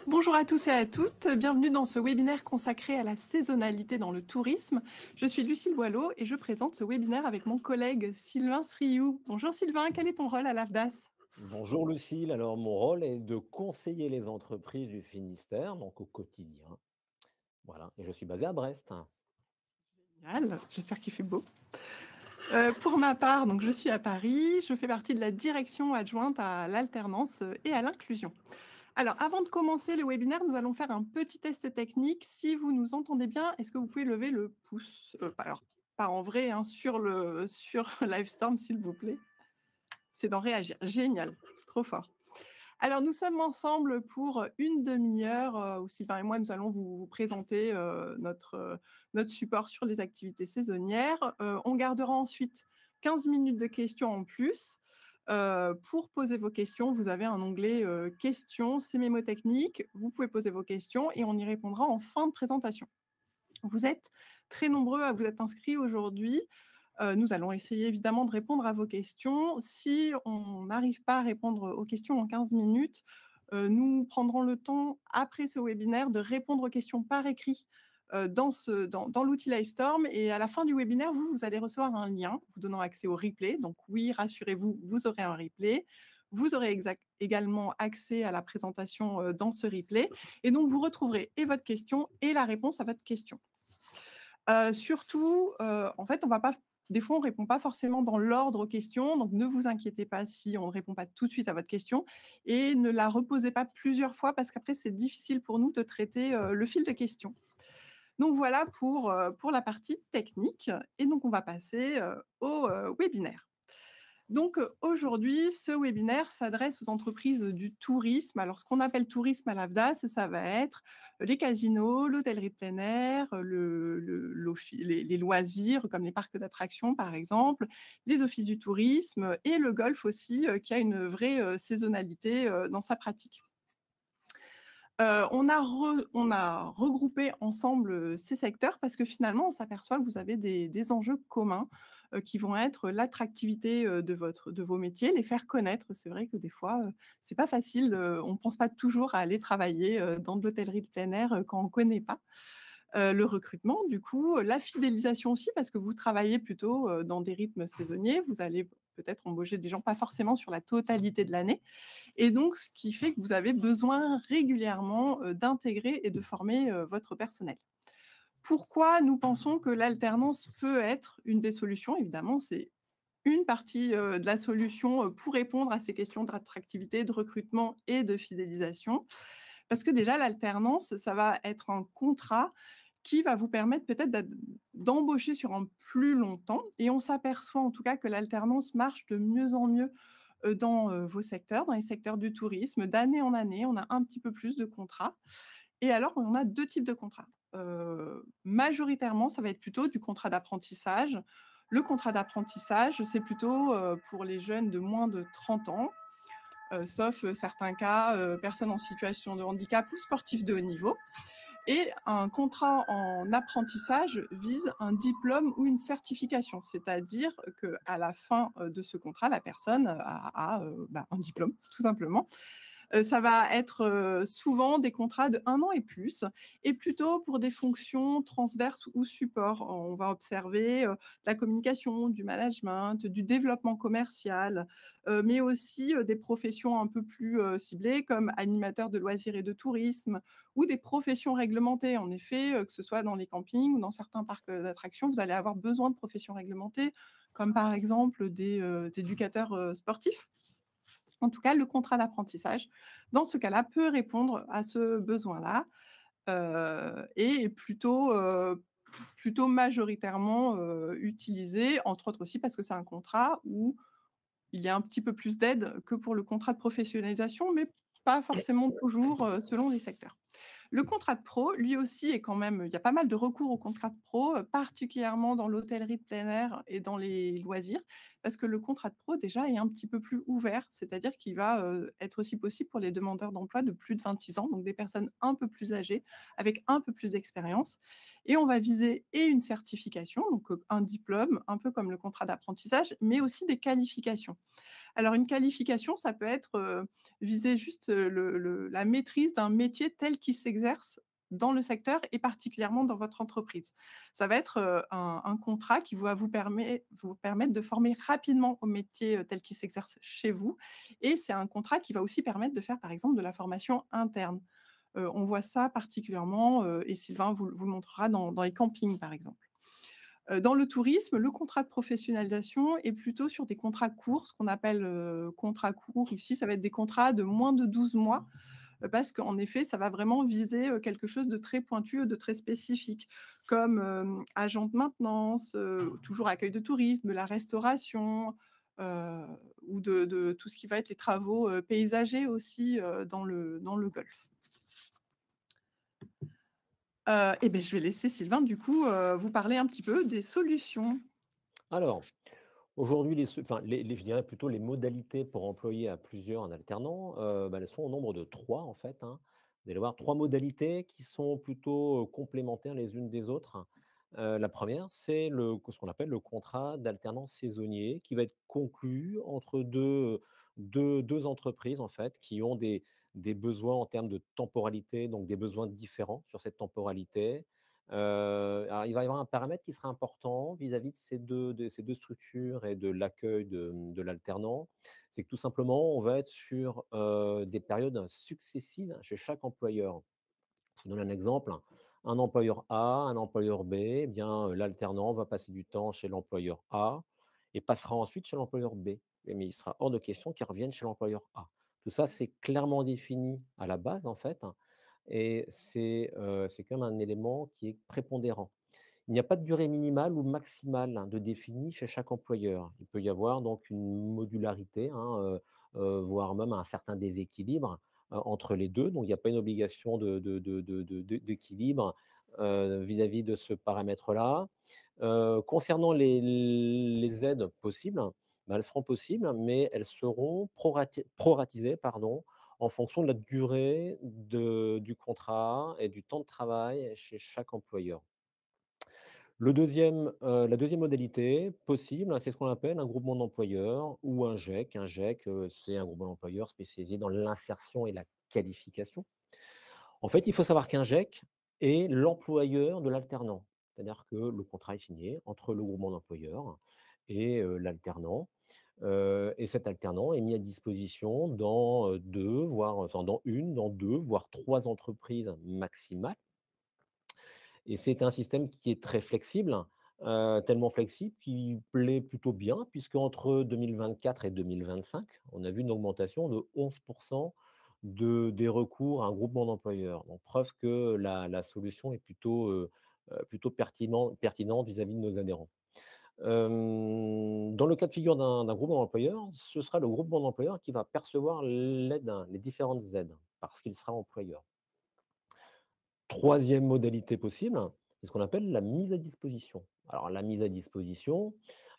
Bonjour à tous et à toutes, bienvenue dans ce webinaire consacré à la saisonnalité dans le tourisme. Je suis Lucille Boileau et je présente ce webinaire avec mon collègue Sylvain Sriou. Bonjour Sylvain, quel est ton rôle à l'AFDAS? Bonjour Lucille, alors mon rôle est de conseiller les entreprises du Finistère, donc au quotidien. Voilà, et je suis basé à Brest. Génial, j'espère qu'il fait beau. Pour ma part, donc je suis à Paris, je fais partie de la direction adjointe à l'alternance et à l'inclusion. Alors, avant de commencer le webinaire, nous allons faire un petit test technique. Si vous nous entendez bien, est-ce que vous pouvez lever le pouce? Alors, pas en vrai, hein, sur Livestorm, s'il vous plaît. C'est d'en réagir. Génial, trop fort. Alors, nous sommes ensemble pour une demi-heure où Sylvain et moi, nous allons vous présenter notre support sur les activités saisonnières. On gardera ensuite 15 minutes de questions en plus. Pour poser vos questions, vous avez un onglet questions, c'est mémotechnique. Vous pouvez poser vos questions et on y répondra en fin de présentation. Vous êtes très nombreux à vous être inscrits aujourd'hui. Nous allons essayer évidemment de répondre à vos questions. Si on n'arrive pas à répondre aux questions en 15 minutes, nous prendrons le temps, après ce webinaire, de répondre aux questions par écrit dans l'outil Livestorm. Et à la fin du webinaire, vous allez recevoir un lien vous donnant accès au replay. Donc oui, rassurez-vous, vous aurez un replay. Vous aurez également accès à la présentation dans ce replay. Et donc, vous retrouverez et votre question et la réponse à votre question. Surtout, en fait, des fois, on ne répond pas forcément dans l'ordre aux questions, donc ne vous inquiétez pas si on ne répond pas tout de suite à votre question et ne la reposez pas plusieurs fois parce qu'après, c'est difficile pour nous de traiter le fil de questions. Donc voilà pour la partie technique et donc on va passer au webinaire. Donc aujourd'hui, ce webinaire s'adresse aux entreprises du tourisme. Alors, ce qu'on appelle tourisme à l'AFDAS, ça va être les casinos, l'hôtellerie de plein air, les loisirs comme les parcs d'attractions par exemple, les offices du tourisme et le golf aussi qui a une vraie saisonnalité dans sa pratique. On a regroupé ensemble ces secteurs parce que finalement, on s'aperçoit que vous avez des enjeux communs qui vont être l'attractivité de vos métiers, les faire connaître. C'est vrai que des fois, c'est pas facile. On ne pense pas toujours à aller travailler dans de l'hôtellerie de plein air quand on ne connaît pas. Le recrutement, du coup, la fidélisation aussi, parce que vous travaillez plutôt dans des rythmes saisonniers. Vous allez peut-être embaucher des gens pas forcément sur la totalité de l'année. Et donc, ce qui fait que vous avez besoin régulièrement d'intégrer et de former votre personnel. Pourquoi nous pensons que l'alternance peut être une des solutions? Évidemment, c'est une partie de la solution pour répondre à ces questions d'attractivité, de recrutement et de fidélisation. Parce que déjà, l'alternance, ça va être un contrat qui va vous permettre peut-être d'embaucher sur un plus long temps. Et on s'aperçoit en tout cas que l'alternance marche de mieux en mieux dans vos secteurs, dans les secteurs du tourisme. D'année en année, on a un petit peu plus de contrats. Et alors, on a deux types de contrats. Majoritairement, ça va être plutôt du contrat d'apprentissage. Le contrat d'apprentissage, c'est plutôt pour les jeunes de moins de 30 ans, sauf certains cas, personnes en situation de handicap ou sportifs de haut niveau. Et un contrat en apprentissage vise un diplôme ou une certification, c'est-à-dire qu'à la fin de ce contrat, la personne a un diplôme, tout simplement. Ça va être souvent des contrats de 1 an et plus, et plutôt pour des fonctions transverses ou support. On va observer de la communication, du management, du développement commercial, mais aussi des professions un peu plus ciblées comme animateur de loisirs et de tourisme ou des professions réglementées. En effet, que ce soit dans les campings ou dans certains parcs d'attractions, vous allez avoir besoin de professions réglementées, comme par exemple des éducateurs sportifs. En tout cas, le contrat d'apprentissage, dans ce cas-là, peut répondre à ce besoin-là et est plutôt majoritairement utilisé, entre autres aussi parce que c'est un contrat où il y a un petit peu plus d'aide que pour le contrat de professionnalisation, mais pas forcément toujours selon les secteurs. Le contrat de pro, lui aussi, est quand même, il y a pas mal de recours au contrat de pro, particulièrement dans l'hôtellerie de plein air et dans les loisirs, parce que le contrat de pro, déjà, est un petit peu plus ouvert, c'est-à-dire qu'il va être aussi possible pour les demandeurs d'emploi de plus de 26 ans, donc des personnes un peu plus âgées, avec un peu plus d'expérience. Et on va viser et une certification, donc un diplôme, un peu comme le contrat d'apprentissage, mais aussi des qualifications. Alors une qualification, ça peut être, viser juste, la maîtrise d'un métier tel qu'il s'exerce dans le secteur et particulièrement dans votre entreprise. Ça va être, un contrat qui va vous permettre de former rapidement au métier, tel qu'il s'exerce chez vous et c'est un contrat qui va aussi permettre de faire, par exemple, de la formation interne. On voit ça particulièrement, et Sylvain vous le montrera dans les campings, par exemple. Dans le tourisme, le contrat de professionnalisation est plutôt sur des contrats courts, ce qu'on appelle, contrats courts ici, ça va être des contrats de moins de 12 mois, parce qu'en effet, ça va vraiment viser, quelque chose de très pointu, de très spécifique, comme, agent de maintenance, toujours accueil de tourisme, la restauration, heu, ou de tout ce qui va être les travaux, paysagers aussi, dans le golfe. Et beh, je vais laisser Sylvain du coup, vous parler un petit peu des solutions. Alors, aujourd'hui, je dirais plutôt les modalités pour employer à plusieurs un alternant, elles sont au nombre de 3 en fait, hein. Vous allez voir 3 modalités qui sont plutôt, complémentaires les unes des autres. La première, c'est ce qu'on appelle le contrat d'alternance saisonnier qui va être conclu entre deux entreprises en fait, qui ont des besoins en termes de temporalité, donc des besoins différents sur cette temporalité. Alors il va y avoir un paramètre qui sera important vis-à-vis de ces deux structures et de l'accueil de l'alternant. C'est que tout simplement, on va être sur, des périodes successives chez chaque employeur. Je vous donne un exemple, un employeur A, un employeur B, eh bien, l'alternant va passer du temps chez l'employeur A et passera ensuite chez l'employeur B. Mais il sera hors de question qu'il revienne chez l'employeur A. Tout ça, c'est clairement défini à la base, en fait, et c'est quand même un élément qui est prépondérant. Il n'y a pas de durée minimale ou maximale, de définie chez chaque employeur. Il peut y avoir donc une modularité, hein, voire même un certain déséquilibre, entre les 2. Donc il n'y a pas une obligation d'équilibre, vis-à-vis de ce paramètre-là. Concernant les aides possibles, elles seront possibles, mais elles seront proratisées, pardon, en fonction de la durée du contrat et du temps de travail chez chaque employeur. La deuxième modalité possible, c'est ce qu'on appelle un groupement d'employeurs ou un GEC. Un GEC, c'est un groupement d'employeurs spécialisé dans l'insertion et la qualification. En fait, il faut savoir qu'un GEC est l'employeur de l'alternant. C'est-à-dire que le contrat est signé entre le groupement d'employeurs et l'alternant. Et cet alternant est mis à disposition dans, 2, voire enfin dans une, dans 2, voire 3 entreprises maximales. Et c'est un système qui est très flexible, tellement flexible qu'il plaît plutôt bien puisqu'entre 2024 et 2025, on a vu une augmentation de 11 des recours à un groupement d'employeurs. Donc preuve que la solution est plutôt pertinente vis-à-vis de nos adhérents. Dans le cas de figure d'un groupement d'employeurs, ce sera le groupement d'employeurs qui va percevoir l'aide, les différentes aides, parce qu'il sera employeur. Troisième modalité possible, c'est ce qu'on appelle la mise à disposition. Alors la mise à disposition,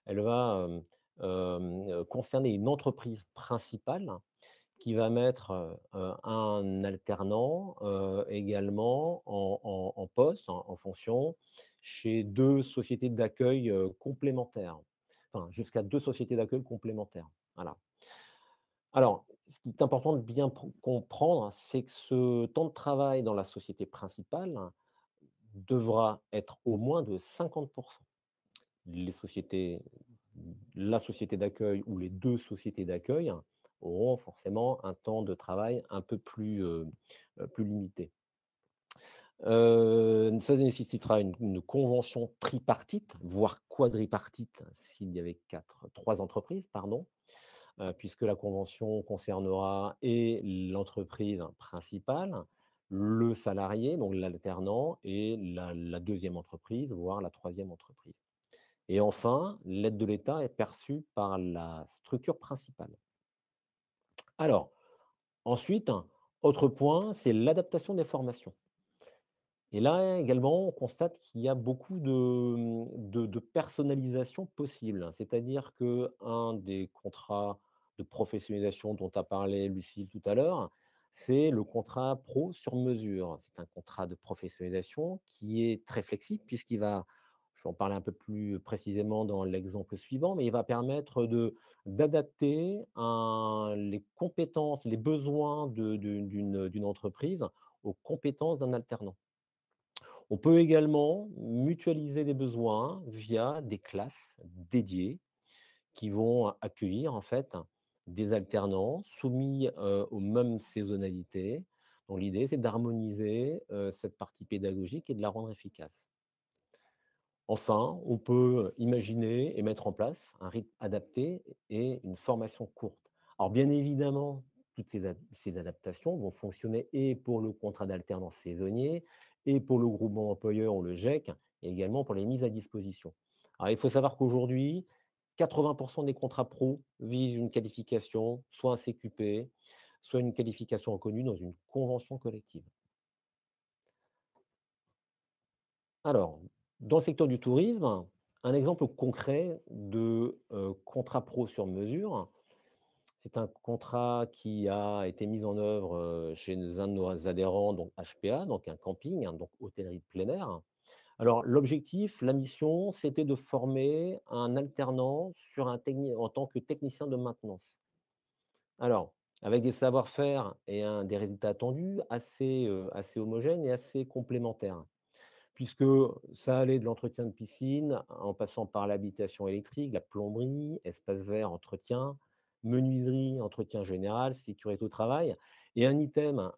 elle va, concerner une entreprise principale qui va mettre, un alternant, également en poste, en fonction chez 2 sociétés d'accueil, complémentaires. Enfin, jusqu'à 2 sociétés d'accueil complémentaires. Voilà. Alors, ce qui est important de bien comprendre, c'est que ce temps de travail dans la société principale devra être au moins de 50. Les sociétés La société d'accueil ou les 2 sociétés d'accueil auront forcément un temps de travail un peu plus limité. Ça nécessitera une convention tripartite, voire quadripartite s'il y avait 3 entreprises, pardon, puisque la convention concernera et l'entreprise principale, le salarié, donc l'alternant et la 2e entreprise, voire la troisième entreprise. Et enfin, l'aide de l'État est perçue par la structure principale. Alors, ensuite, autre point, c'est l'adaptation des formations. Et là également, on constate qu'il y a beaucoup de personnalisation possible. C'est-à-dire qu'un des contrats de professionnalisation dont a parlé Lucille tout à l'heure, c'est le contrat pro sur mesure. C'est un contrat de professionnalisation qui est très flexible puisqu'il va Je vais en parler un peu plus précisément dans l'exemple suivant, mais il va permettre d'adapter les compétences, les besoins d'une entreprise aux compétences d'un alternant. On peut également mutualiser des besoins via des classes dédiées qui vont accueillir en fait des alternants soumis aux mêmes saisonnalités. Donc l'idée, c'est d'harmoniser cette partie pédagogique et de la rendre efficace. Enfin, on peut imaginer et mettre en place un rythme adapté et une formation courte. Alors bien évidemment, toutes ces adaptations vont fonctionner et pour le contrat d'alternance saisonnier, et pour le groupement employeur ou le GEC, et également pour les mises à disposition. Alors il faut savoir qu'aujourd'hui, 80% des contrats pro visent une qualification, soit un CQP, soit une qualification reconnue dans une convention collective. Alors, dans le secteur du tourisme, un exemple concret de contrat pro sur mesure, c'est un contrat qui a été mis en œuvre chez un de nos adhérents, donc HPA, donc un camping, hein, donc hôtellerie de plein air. Alors, l'objectif, la mission, c'était de former un alternant en tant que technicien de maintenance. Alors, avec des savoir-faire et des résultats attendus assez homogènes et assez complémentaires, puisque ça allait de l'entretien de piscine, en passant par l'habitation électrique, la plomberie, espace vert, entretien, menuiserie, entretien général, sécurité au travail. Et un item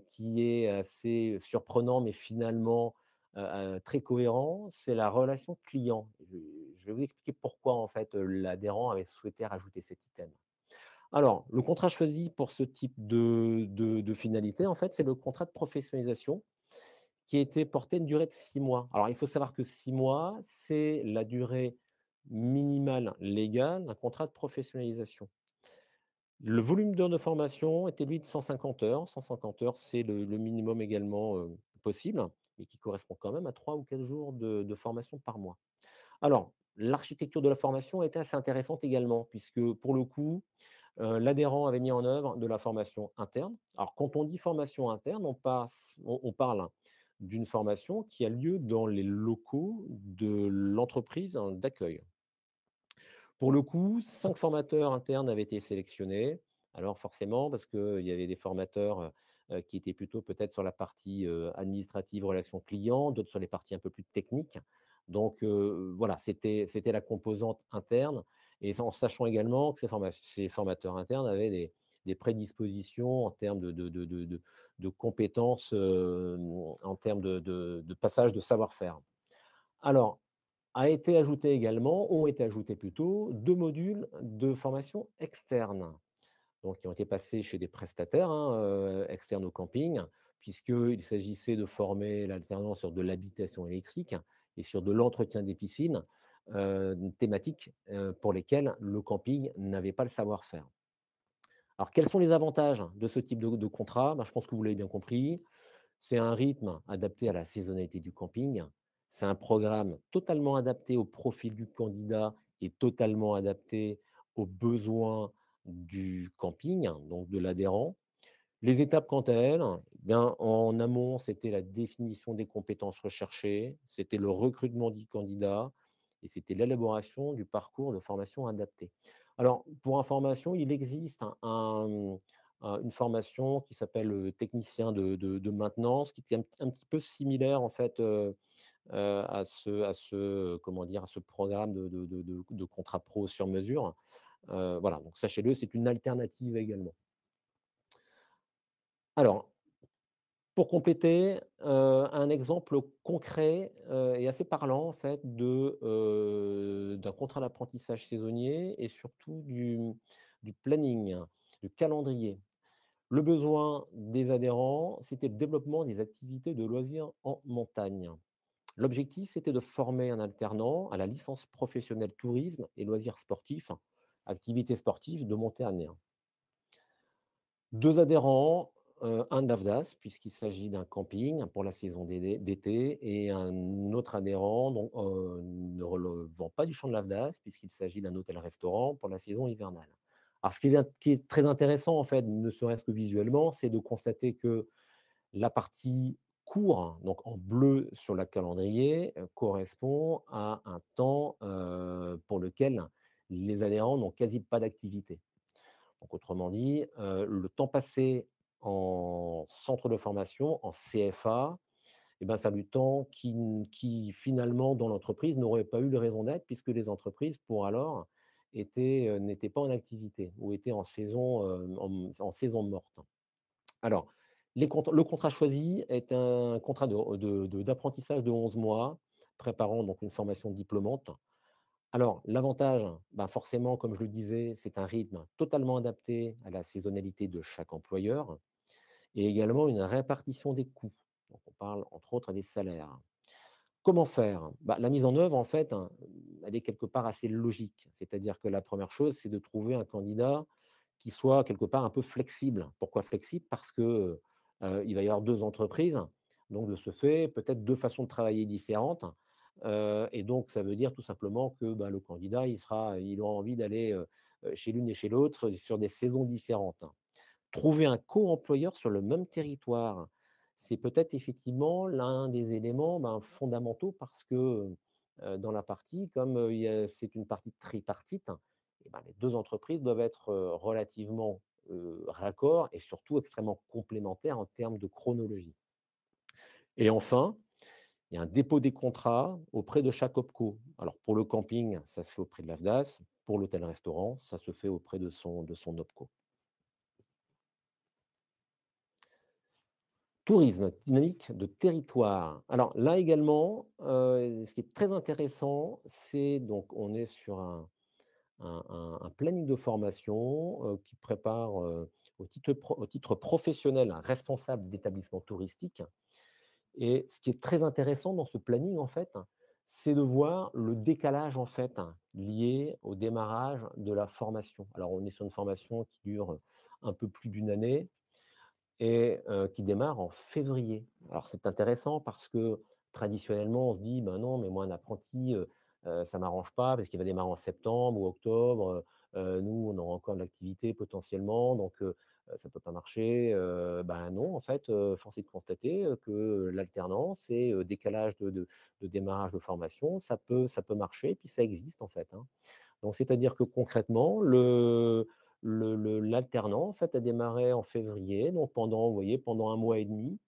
qui est assez surprenant, mais finalement très cohérent, c'est la relation client. Je vais vous expliquer pourquoi en fait l'adhérent avait souhaité rajouter cet item. Alors, le contrat choisi pour ce type de finalité, en fait, c'est le contrat de professionnalisation qui a été porté une durée de 6 mois. Alors, il faut savoir que 6 mois, c'est la durée minimale légale d'un contrat de professionnalisation. Le volume d'heures de formation était, lui, de 150 heures. 150 heures, c'est le minimum également possible, mais qui correspond quand même à 3 ou 4 jours de formation par mois. Alors, l'architecture de la formation était assez intéressante également, puisque pour le coup, l'adhérent avait mis en œuvre de la formation interne. Alors, quand on dit formation interne, on parle d'une formation qui a lieu dans les locaux de l'entreprise d'accueil. Pour le coup, 5 formateurs internes avaient été sélectionnés. Alors forcément, parce qu'il y avait des formateurs qui étaient plutôt peut-être sur la partie administrative, relations clients, d'autres sur les parties un peu plus techniques. Donc voilà, c'était la composante interne. Et en sachant également que ces formateurs internes avaient des prédispositions en termes de compétences, en termes de passage de savoir-faire. Alors, ont été ajoutés plutôt 2 modules de formation externe, donc qui ont été passés chez des prestataires, hein, externes au camping, puisqu'il s'agissait de former l'alternant sur de l'habitation électrique et sur de l'entretien des piscines, thématiques, pour lesquelles le camping n'avait pas le savoir-faire. Alors quels sont les avantages de ce type de contrat? Je pense que vous l'avez bien compris. C'est un rythme adapté à la saisonnalité du camping. C'est un programme totalement adapté au profil du candidat et totalement adapté aux besoins du camping, donc de l'adhérent. Les étapes, quant à elles, bien, en amont, c'était la définition des compétences recherchées, c'était le recrutement du candidat et c'était l'élaboration du parcours de formation adapté. Alors, pour information, il existe une formation qui s'appelle technicien de maintenance, qui est un petit peu similaire en fait comment dire, à ce programme de contrat pro sur mesure. Voilà, donc sachez-le, c'est une alternative également. Alors, pour compléter, un exemple concret, et assez parlant en fait d'un contrat d'apprentissage saisonnier et surtout du planning, du calendrier. Le besoin des adhérents, c'était le développement des activités de loisirs en montagne. L'objectif, c'était de former un alternant à la licence professionnelle tourisme et loisirs sportifs, activités sportives de montagne. 2 adhérents, un de l'AFDAS, puisqu'il s'agit d'un camping pour la saison d'été, et un autre adhérent donc, ne relevant pas du champ de l'AFDAS, puisqu'il s'agit d'un hôtel-restaurant pour la saison hivernale. Alors ce qui est très intéressant, en fait, ne serait-ce que visuellement, c'est de constater que la partie court, donc en bleu sur le calendrier, correspond à un temps, pour lequel les adhérents n'ont quasi pas d'activité. Donc autrement dit, le temps passé en centre de formation, en CFA, et ben, c'est du temps qui finalement dans l'entreprise n'aurait pas eu de raison d'être puisque les entreprises pour alors n'étaient pas en activité ou étaient en saison, en saison morte. Alors, le contrat choisi est un contrat d'apprentissage de 11 mois, préparant donc une formation diplômante. Alors, l'avantage, ben forcément, comme je le disais, c'est un rythme totalement adapté à la saisonnalité de chaque employeur et également une répartition des coûts. Donc, on parle entre autres des salaires. Comment faire? Bah, la mise en œuvre, en fait, hein, elle est quelque part assez logique. C'est-à-dire que la première chose, c'est de trouver un candidat qui soit quelque part un peu flexible. Pourquoi flexible? Parce que, il va y avoir 2 entreprises, donc de ce fait, peut-être 2 façons de travailler différentes, et donc ça veut dire tout simplement que, bah, le candidat, il aura envie d'aller, chez l'une et chez l'autre sur des saisons différentes. Trouver un co-employeur sur le même territoire, c'est peut-être effectivement l'un des éléments, ben, fondamentaux parce que, dans la partie, comme, c'est une partie tripartite, et ben, les 2 entreprises doivent être, relativement, raccords et surtout extrêmement complémentaires en termes de chronologie. Et enfin, il y a un dépôt des contrats auprès de chaque OPCO. Alors pour le camping, ça se fait auprès de l'AFDAS, pour l'hôtel-restaurant, ça se fait auprès de son OPCO. Tourisme, dynamique de territoire. Alors là également, ce qui est très intéressant, c'est donc on est sur un planning de formation, qui prépare, au titre professionnel un responsable d'établissement touristique et ce qui est très intéressant dans ce planning en fait, c'est de voir le décalage en fait, lié au démarrage de la formation. Alors on est sur une formation qui dure, un peu plus d'une année et qui démarre en février. Alors c'est intéressant parce que traditionnellement, on se dit: «Ben non, mais moi un apprenti, ça m'arrange pas parce qu'il va démarrer en septembre ou octobre, nous on aura encore de l'activité potentiellement donc ça peut pas marcher». Ben non, en fait, force est de constater, que l'alternance et décalage de démarrage de formation, ça peut marcher et puis ça existe en fait, hein. Donc c'est-à-dire que concrètement, l'alternant, en fait, a démarré en février, donc pendant, vous voyez, pendant un mois et demi,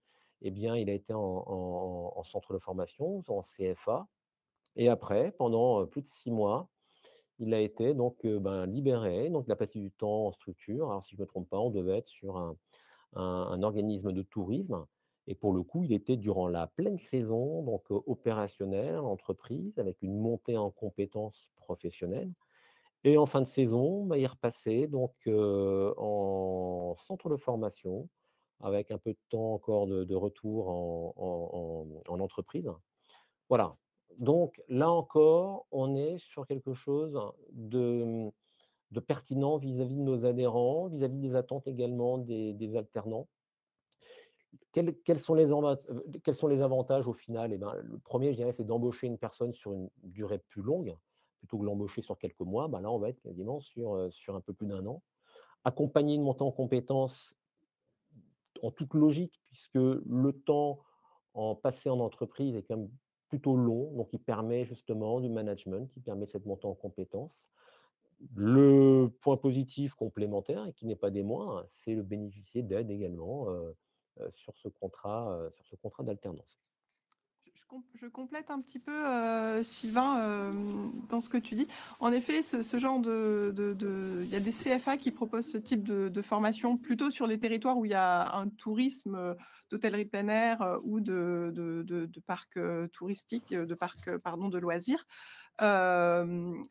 eh bien, il a été en centre de formation, en CFA et après, pendant, plus de 6 mois, il a été donc, ben, libéré, donc il a passé du temps en structure. Alors si je ne me trompe pas, on devait être sur un organisme de tourisme et pour le coup, il était durant la pleine saison, donc, opérationnel en entreprise avec une montée en compétences professionnelles et en fin de saison, bah, il repassait donc en centre de formation avec un peu de temps encore de retour en entreprise. Voilà, donc là encore, on est sur quelque chose de pertinent vis-à-vis de nos adhérents, vis-à-vis des attentes également des alternants. Quels sont les avantages au final? Eh ben, le premier, je dirais, c'est d'embaucher une personne sur une durée plus longue, plutôt que de l'embaucher sur quelques mois. Bah, là, on va être quasiment sur un peu plus d'un an. Accompagner une montée en compétences en toute logique, puisque le temps passé en entreprise est quand même plutôt long, donc il permet justement du management, il permet cette montée en compétences. Le point positif complémentaire et qui n'est pas des moindres, c'est le bénéficier d'aide également, sur ce contrat d'alternance. Je complète un petit peu, Sylvain, dans ce que tu dis. En effet, ce genre il y a des CFA qui proposent ce type de formation plutôt sur les territoires où il y a un tourisme, d'hôtellerie plein air, ou de parcs, touristiques, de parcs, pardon, de loisirs.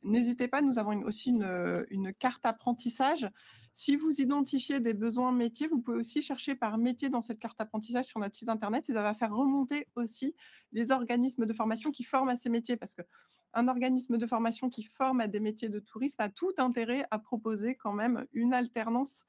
N'hésitez pas, nous avons aussi une carte apprentissage. Si vous identifiez des besoins métiers, vous pouvez aussi chercher par métier dans cette carte apprentissage sur notre site internet et ça va faire remonter aussi les organismes de formation qui forment à ces métiers. Parce qu'un organisme de formation qui forme à des métiers de tourisme a tout intérêt à proposer quand même une alternance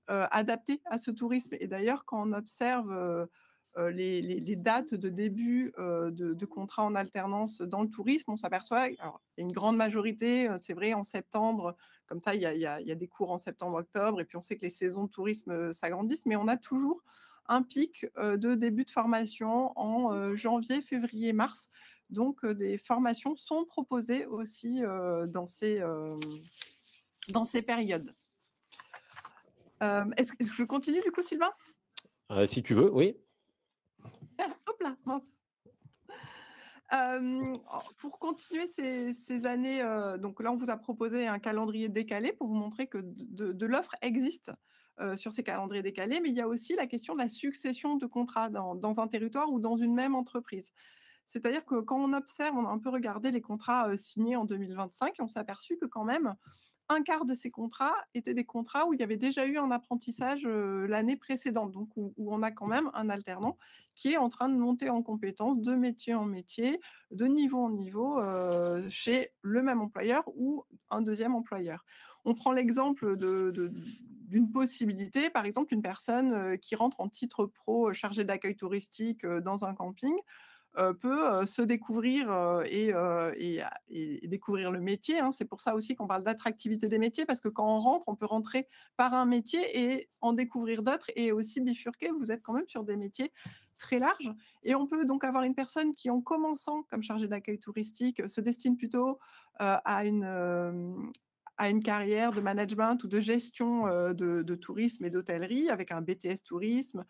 adaptée à ce tourisme. Et d'ailleurs, quand on observe les dates de début de contrats en alternance dans le tourisme, on s'aperçoit, alors, il y a une grande majorité, c'est vrai, en septembre, comme ça, il y a des cours en septembre-octobre, et puis on sait que les saisons de tourisme s'agrandissent, mais on a toujours un pic de début de formation en janvier, février, mars. Donc, des formations sont proposées aussi dans ces périodes. Est-ce que je continue du coup, Sylvain? Si tu veux, oui. Hop là, mince. Pour continuer ces années, donc là, on vous a proposé un calendrier décalé pour vous montrer que de l'offre existe, sur ces calendriers décalés, mais il y a aussi la question de la succession de contrats dans un territoire ou dans une même entreprise. C'est-à-dire que quand on observe, on a un peu regardé les contrats, signés en 2025 et on s'est aperçu que quand même un quart de ces contrats étaient des contrats où il y avait déjà eu un apprentissage, l'année précédente. Donc où on a quand même un alternant qui est en train de monter en compétences de métier en métier, de niveau en niveau, chez le même employeur ou un deuxième employeur. On prend l'exemple d'une possibilité, par exemple, une personne, qui rentre en titre pro, chargé d'accueil touristique, dans un camping, peut, se découvrir, et découvrir le métier, hein. C'est pour ça aussi qu'on parle d'attractivité des métiers, parce que quand on rentre, on peut rentrer par un métier et en découvrir d'autres et aussi bifurquer. Vous êtes quand même sur des métiers très larges et on peut donc avoir une personne qui, en commençant comme chargée d'accueil touristique, se destine plutôt, à une carrière de management ou de gestion, de tourisme et d'hôtellerie avec un BTS tourisme,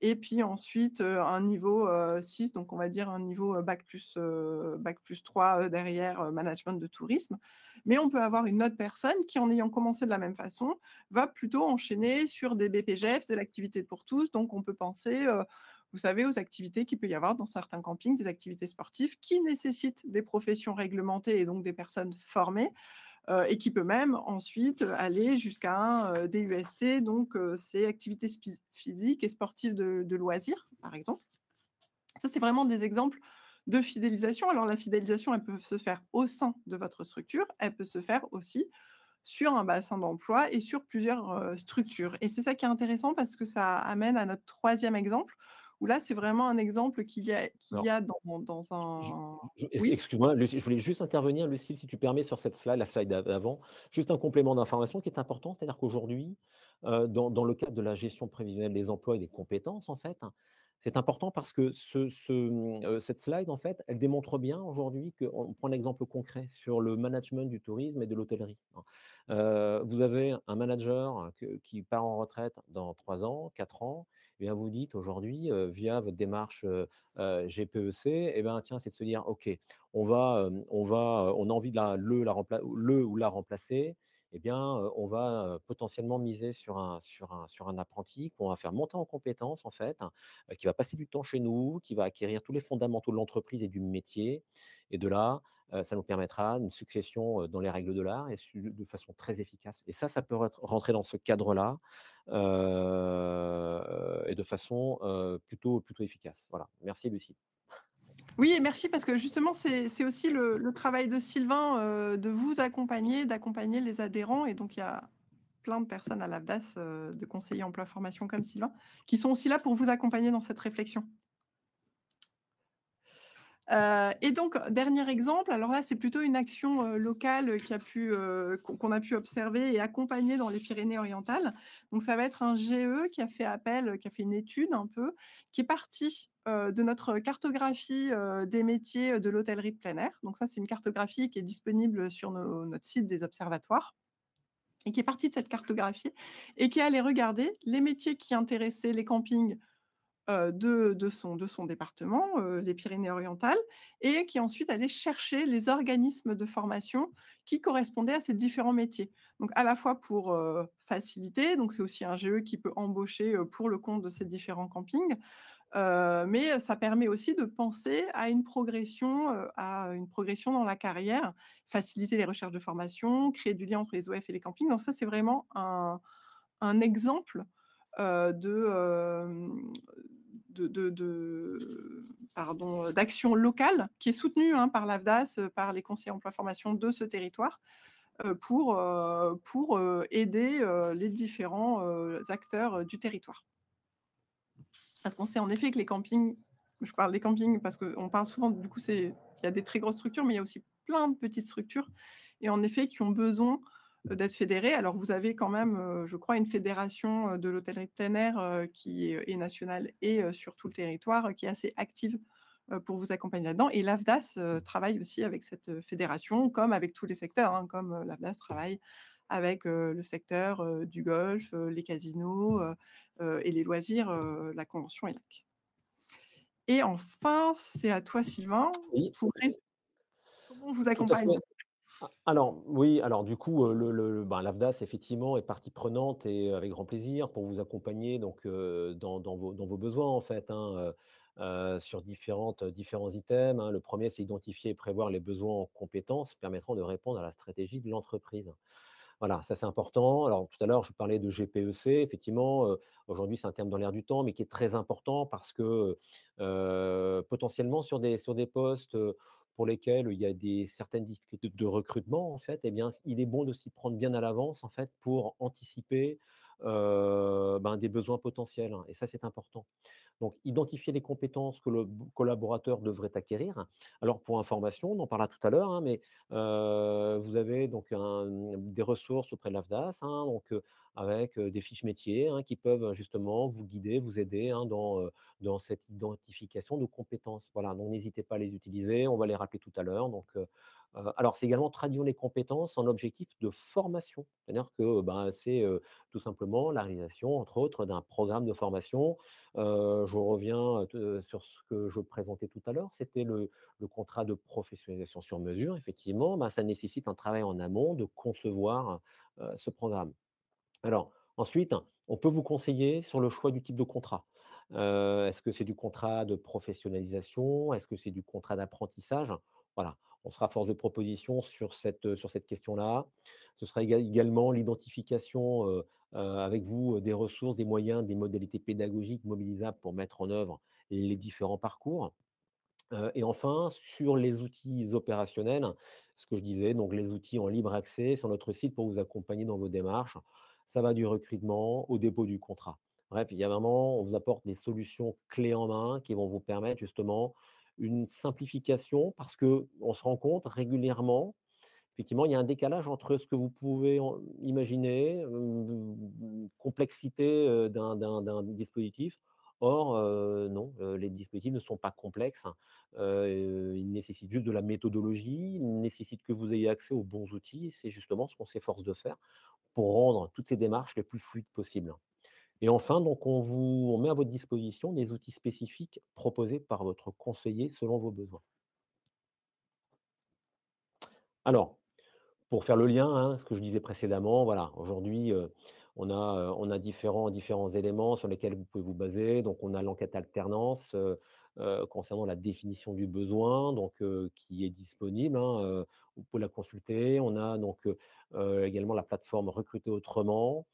et puis ensuite, un niveau, 6, donc on va dire un niveau, bac+3, derrière, management de tourisme. Mais on peut avoir une autre personne qui, en ayant commencé de la même façon, va plutôt enchaîner sur des BPGEPS, de l'activité pour tous. Donc on peut penser, vous savez, aux activités qu'il peut y avoir dans certains campings, des activités sportives qui nécessitent des professions réglementées et donc des personnes formées. Et qui peut même ensuite aller jusqu'à un DUST, donc c'est activités physiques et sportives de loisirs, par exemple. Ça, c'est vraiment des exemples de fidélisation. Alors la fidélisation, elle peut se faire au sein de votre structure, elle peut se faire aussi sur un bassin d'emploi et sur plusieurs structures. Et c'est ça qui est intéressant parce que ça amène à notre troisième exemple, où là, c'est vraiment un exemple qu'il y Alors, a dans je un... Oui. excuse-moi, Lucie, je voulais juste intervenir, Lucie, si tu permets, sur cette slide, la slide d'avant. Juste un complément d'information qui est important, c'est-à-dire qu'aujourd'hui, dans le cadre de la gestion prévisionnelle des emplois et des compétences, en fait, c'est important parce que cette slide, en fait, elle démontre bien aujourd'hui qu'on prend un exemple concret sur le management du tourisme et de l'hôtellerie, hein. Vous avez un manager qui part en retraite dans 3 ans, 4 ans, et bien vous dites aujourd'hui, via votre démarche, GPEC, eh ben, tiens, c'est de se dire: «OK, on a envie de le ou la remplacer, eh bien, on va, potentiellement miser sur un apprenti qu'on va faire monter en compétences, en fait, qui va passer du temps chez nous, qui va acquérir tous les fondamentaux de l'entreprise et du métier, et de là, ça nous permettra une succession, dans les règles de l'art et de façon très efficace». Et ça peut rentrer dans ce cadre-là, et de façon, plutôt efficace. Voilà. Merci Lucie. Oui, et merci parce que justement, c'est aussi le travail de Sylvain, de vous accompagner, d'accompagner les adhérents, et donc il y a plein de personnes à l'AFDAS, de conseillers emploi formation comme Sylvain, qui sont aussi là pour vous accompagner dans cette réflexion. Et donc dernier exemple, alors là, c'est plutôt une action, locale, qu'on a pu observer et accompagner dans les Pyrénées-Orientales. Donc ça va être un GE qui a fait une étude un peu, qui est parti, de notre cartographie, des métiers, de l'hôtellerie de plein air. Donc ça, c'est une cartographie qui est disponible sur notre site des observatoires, et qui est partie de cette cartographie et qui est allée regarder les métiers qui intéressaient les campings, de son département, les Pyrénées-Orientales, et qui ensuite allait chercher les organismes de formation qui correspondaient à ces différents métiers. Donc à la fois pour, faciliter, donc c'est aussi un GE qui peut embaucher, pour le compte de ces différents campings, mais ça permet aussi de penser à une progression dans la carrière, faciliter les recherches de formation, créer du lien entre les OF et les campings. Donc ça, c'est vraiment un exemple, de, pardon, d'action locale qui est soutenue, hein, par l'AFDAS, par les conseillers emploi formation de ce territoire, pour aider, les différents, acteurs, du territoire. Parce qu'on sait en effet que les campings, je parle des campings parce qu'on parle souvent, du coup, il y a des très grosses structures, mais il y a aussi plein de petites structures, et en effet qui ont besoin d'être fédérés. Alors vous avez quand même, je crois une fédération, de l'hôtellerie de plein air, qui est nationale et sur tout le territoire, qui est assez active, pour vous accompagner là-dedans et l'AFDAS, travaille aussi avec cette, fédération comme avec tous les secteurs, hein, comme, l'AFDAS travaille avec, le secteur, du golf, les casinos, et les loisirs, la convention ELAC. Et enfin, c'est à toi Sylvain, Oui, pour rés comment on vous tout à accompagne? fait. Alors oui, alors du coup, l'AFDAS effectivement est partie prenante et avec grand plaisir pour vous accompagner donc dans vos besoins en fait, hein, sur différents items, hein. Le premier, c'est identifier et prévoir les besoins en compétences permettant de répondre à la stratégie de l'entreprise. Voilà, ça c'est important. Alors tout à l'heure, je parlais de GPEC. Effectivement, aujourd'hui, c'est un terme dans l'air du temps, mais qui est très important parce que, potentiellement sur des postes, pour lesquels il y a certaines difficultés de recrutement, en fait, eh bien, il est bon de s'y prendre bien à l'avance, en fait, pour anticiper, des besoins potentiels, hein, et ça, c'est important. Donc, identifier les compétences que le collaborateur devrait acquérir. Alors, pour information, on en parlera tout à l'heure, hein, mais vous avez donc des ressources auprès de l'AFDAS, hein, donc, avec des fiches métiers, hein, qui peuvent justement vous guider, vous aider, hein, dans cette identification de compétences. Voilà, donc n'hésitez pas à les utiliser, on va les rappeler tout à l'heure. Donc, alors, c'est également traduire les compétences en objectif de formation. C'est-à-dire que c'est tout simplement la réalisation, entre autres, d'un programme de formation. Je reviens sur ce que je présentais tout à l'heure, c'était le contrat de professionnalisation sur mesure. Effectivement, ça nécessite un travail en amont de concevoir ce programme. Alors, ensuite, on peut vous conseiller sur le choix du type de contrat. Est-ce que c'est du contrat de professionnalisation? Est-ce que c'est du contrat d'apprentissage? Voilà, on sera force de proposition sur cette question-là. Ce sera également l'identification, avec vous, des ressources, des moyens, des modalités pédagogiques mobilisables pour mettre en œuvre les différents parcours. Et enfin, sur les outils opérationnels, ce que je disais, donc les outils en libre accès sur notre site pour vous accompagner dans vos démarches. Ça va du recrutement au dépôt du contrat. Bref, il y a vraiment on vous apporte des solutions clés en main qui vont vous permettre justement une simplification parce qu'on se rend compte régulièrement, effectivement, il y a un décalage entre ce que vous pouvez imaginer, complexité, d'un dispositif. Or, non, les dispositifs ne sont pas complexes, hein. Ils nécessitent juste de la méthodologie, ils nécessitent que vous ayez accès aux bons outils et c'est justement ce qu'on s'efforce de faire pour rendre toutes ces démarches les plus fluides possibles. Et enfin, donc on met à votre disposition des outils spécifiques proposés par votre conseiller selon vos besoins. Alors, pour faire le lien, hein, ce que je disais précédemment, voilà, aujourd'hui, on a différents éléments sur lesquels vous pouvez vous baser. Donc on a l'enquête alternance, concernant la définition du besoin, donc qui est disponible, hein, vous pouvez la consulter. On a donc, également la plateforme Recruter autrement.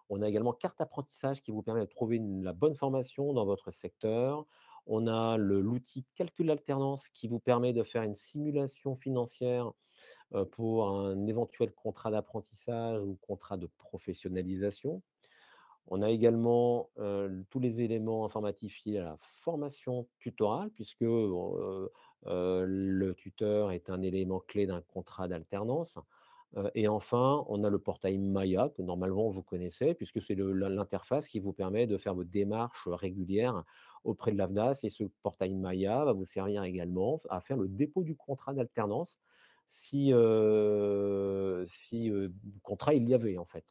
On a également Carte apprentissage qui vous permet de trouver la bonne formation dans votre secteur. On a l'outil Calcul alternance qui vous permet de faire une simulation financière pour un éventuel contrat d'apprentissage ou contrat de professionnalisation. On a également, tous les éléments informatifs liés à la formation tutorale puisque, le tuteur est un élément clé d'un contrat d'alternance. Et enfin, on a le portail Maya que normalement vous connaissez puisque c'est l'interface qui vous permet de faire vos démarches régulières auprès de l'AFDAS et ce portail Maya va vous servir également à faire le dépôt du contrat d'alternance si contrat il y avait en fait.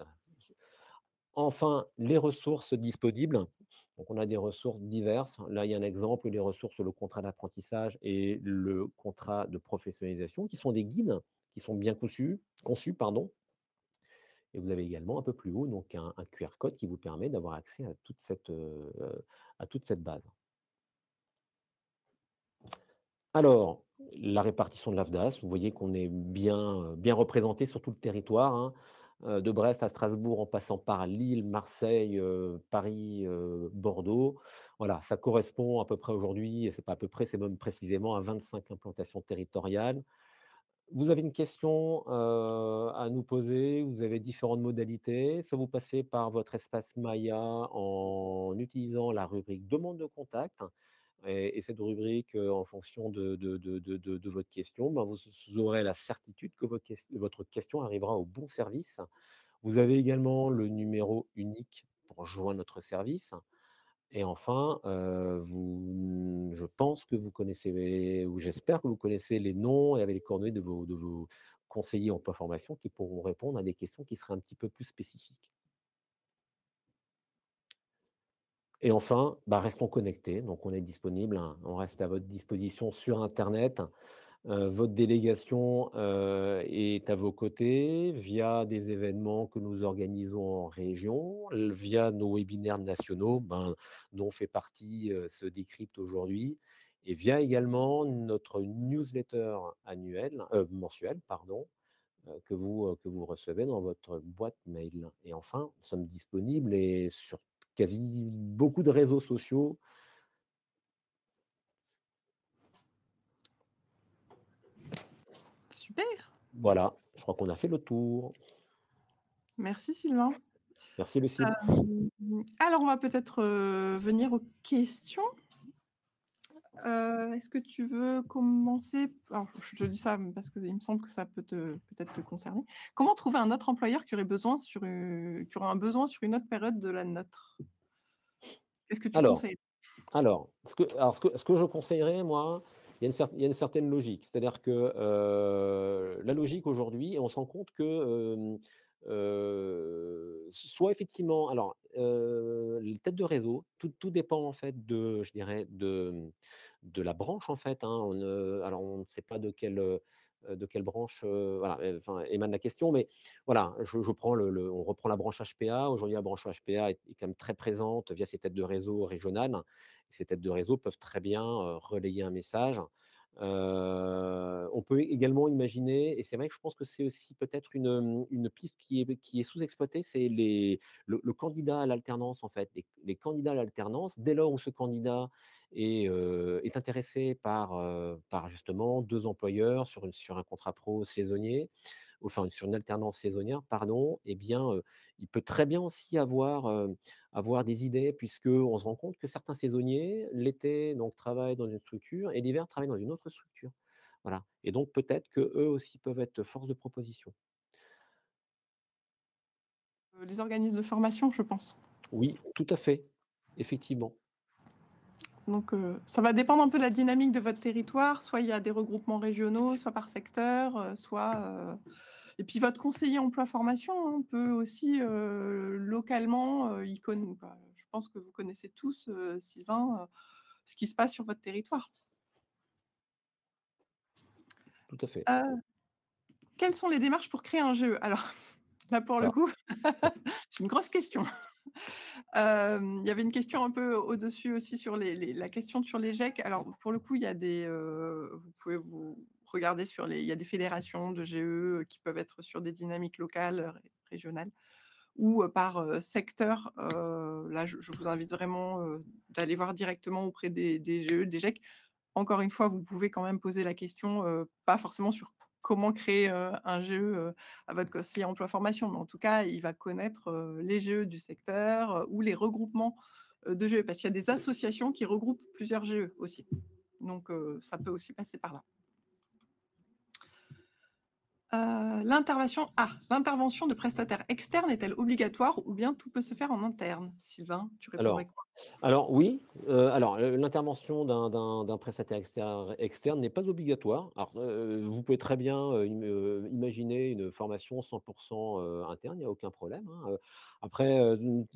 Enfin, les ressources disponibles. Donc on a des ressources diverses. Là, il y a un exemple, les ressources sur le contrat d'apprentissage et le contrat de professionnalisation qui sont des guides qui sont bien conçus, pardon. Et vous avez également un peu plus haut donc un QR code qui vous permet d'avoir accès à toute cette base. Alors, la répartition de l'AFDAS, vous voyez qu'on est bien représenté sur tout le territoire, hein, de Brest à Strasbourg en passant par Lille, Marseille, Paris, Bordeaux. Voilà, ça correspond à peu près aujourd'hui, et c'est pas à peu près, c'est même précisément à 25 implantations territoriales. Vous avez une question, à nous poser, vous avez différentes modalités. Soit vous passez par votre espace Maya en utilisant la rubrique demande de contact, et cette rubrique, en fonction de votre question, ben, vous aurez la certitude que votre question arrivera au bon service. Vous avez également le numéro unique pour joindre notre service. Et enfin, je pense que vous connaissez, ou j'espère que vous connaissez les noms et avec les coordonnées de vos conseillers emploi formation qui pourront répondre à des questions qui seraient un petit peu plus spécifiques. Et enfin, bah, restons connectés, donc on est disponible, hein, on reste à votre disposition sur internet. Votre délégation, est à vos côtés via des événements que nous organisons en région, via nos webinaires nationaux, ben, dont fait partie, ce Décrypte aujourd'hui, et via également notre newsletter mensuelle, pardon, que vous recevez dans votre boîte mail. Et enfin, nous sommes disponibles et sur quasi beaucoup de réseaux sociaux. Super. Voilà, je crois qu'on a fait le tour. Merci Sylvain. Merci Lucille. Alors on va peut-être, venir aux questions. Est-ce que tu veux commencer? Alors je te dis ça parce qu'il me semble que ça peut peut-être te concerner. Comment trouver un autre employeur qui aurait un besoin sur une autre période de la nôtre? Qu'est-ce que tu Alors conseilles? Alors, ce que je conseillerais, moi, il y a une certaine logique. C'est-à-dire que, la logique aujourd'hui, on se rend compte que, soit effectivement alors, les têtes de réseau, tout dépend en fait je dirais de la branche en fait, hein. Alors on ne sait pas de quelle branche, voilà, enfin émane la question, mais voilà, je prends on reprend la branche HPA. Aujourd'hui, la branche HPA est quand même très présente via ses têtes de réseau régionales. Ces têtes de réseau peuvent très bien, relayer un message. On peut également imaginer, et c'est vrai que je pense que c'est aussi peut-être une piste qui est sous-exploitée, c'est le candidat à l'alternance, en fait. Les candidats à l'alternance, dès lors où ce candidat est intéressé par justement 2 employeurs sur un contrat pro saisonnier, enfin sur une alternance saisonnière, pardon, eh bien, il peut très bien aussi avoir des idées, puisqu'on se rend compte que certains saisonniers, l'été, donc travaillent dans une structure et l'hiver travaillent dans une autre structure. Voilà, et donc peut-être qu'eux aussi peuvent être force de proposition. Les organismes de formation, je pense. Oui, tout à fait, effectivement. Donc, ça va dépendre un peu de la dynamique de votre territoire. Soit il y a des regroupements régionaux, soit par secteur, et puis votre conseiller emploi formation, hein, peut aussi, localement, bah, je pense que vous connaissez tous, Sylvain, ce qui se passe sur votre territoire. Tout à fait. Heu, Quelles sont les démarches pour créer un GE? Alors là, pour le Ça, coup, c'est une grosse question. Il y avait une question un peu au-dessus aussi sur la question sur les GEC. Alors pour le coup, il y a vous pouvez vous regarder il y a des fédérations de GE qui peuvent être sur des dynamiques locales, régionales ou, par, secteur. Là, je vous invite vraiment, d'aller voir directement auprès des GE, des GEC. Encore une fois, vous pouvez quand même poser la question, pas forcément sur comment créer, un GE, à votre conseiller emploi formation, mais en tout cas, il va connaître, les GE du secteur, ou les regroupements, de GE. Parce qu'il y a des associations qui regroupent plusieurs GE aussi. Donc, ça peut aussi passer par là. L'intervention de prestataires externes est-elle obligatoire ou bien tout peut se faire en interne? Sylvain, tu répondrais alors quoi? Alors oui, l'intervention d'un prestataire externe n'est pas obligatoire. Alors, vous pouvez très bien, imaginer une formation 100% interne, il n'y a aucun problème, hein. Après,